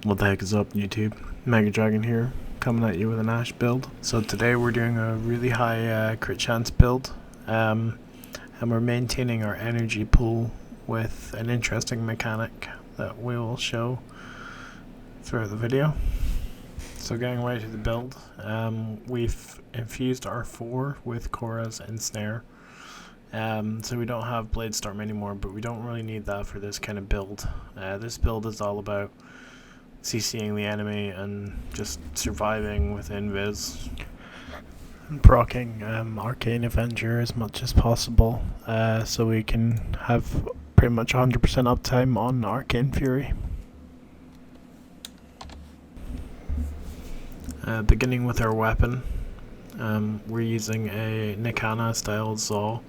What the heck is up, YouTube? Mega Dragon here, coming at you with an Ash build. So today we're doing a really high crit chance build, and we're maintaining our energy pool with an interesting mechanic that we will show throughout the video. So getting right to the build, we've infused R4 with Korra's Ensnare. So we don't have Blade Storm anymore, but we don't really need that for this kind of build. This build is all about CCing the enemy and just surviving with invis. And proccing Arcane Avenger as much as possible, so we can have pretty much 100% uptime on Arcane Fury. Beginning with our weapon, we're using a Nikana style Zaw,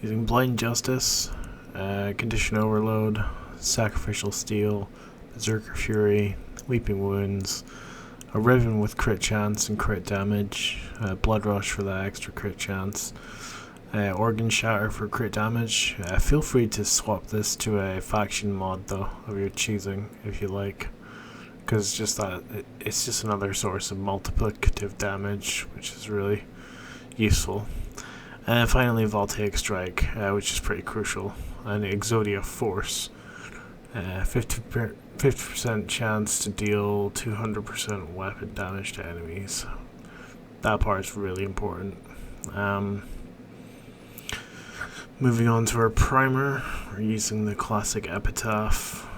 using Blind Justice, Condition Overload, Sacrificial Steel, Berserker Fury, Weeping Wounds, a Riven with crit chance and crit damage, Blood Rush for that extra crit chance, Organ Shatter for crit damage. Feel free to swap this to a faction mod though, of your choosing if you like, because it's just another source of multiplicative damage, which is really useful. And finally Voltaic Strike, which is pretty crucial, and Exodia Force. 50% chance to deal 200% weapon damage to enemies. That part's really important. Moving on to our primer, we're using the classic Epitaph,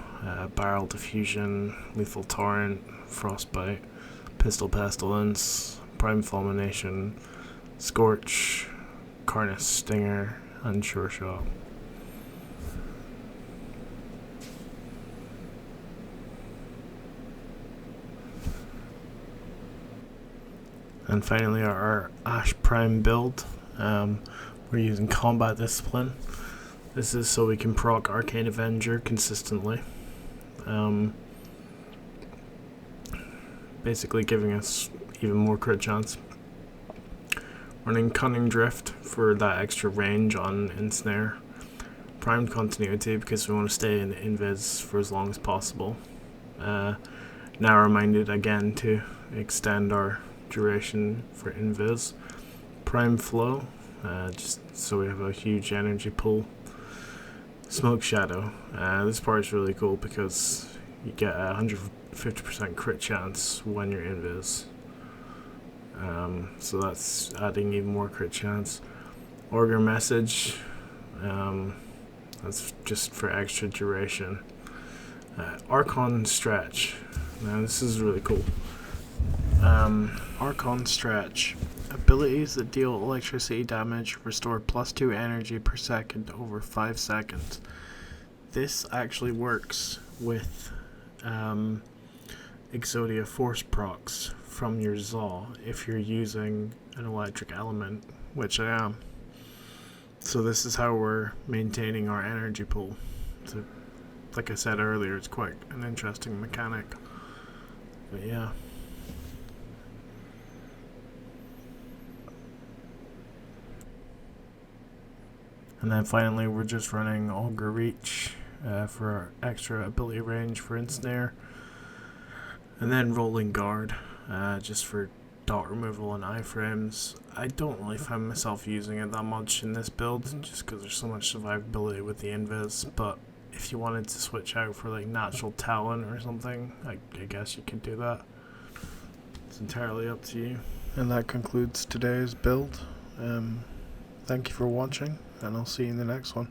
Barrel Diffusion, Lethal Torrent, Frostbite, Pistol Pestilence, Prime Fulmination, Scorch, Carnus Stinger, and Sure Shot. And finally our Ash Prime build, we're using Combat Discipline. This is so we can proc Arcane Avenger consistently, basically giving us even more crit chance. Running Cunning Drift for that extra range on Ensnare. Primed Continuity because we want to stay in invis for as long as possible. Narrow Minded again to extend our duration for invis. Prime Flow, just so we have a huge energy pool. Smoke Shadow, this part is really cool because you get a 150% crit chance when you're invis, so that's adding even more crit chance. Augur Message, that's just for extra duration. Archon Stretch, now this is really cool. Archon Stretch. Abilities that deal electricity damage restore +2 energy per second over 5 seconds. This actually works with Exodia Force procs from your Zaw if you're using an electric element, which I am. So this is how we're maintaining our energy pool. So, like I said earlier, it's quite an interesting mechanic. But yeah. And then finally we're just running Augur Reach for our extra ability range for Ensnare. And then Rolling Guard, just for dot removal and iframes. I don't really find myself using it that much in this build, just because there's so much survivability with the invis, but if you wanted to switch out for like Natural Talent or something, I guess you could do that. It's entirely up to you. And that concludes today's build. Thank you for watching, and I'll see you in the next one.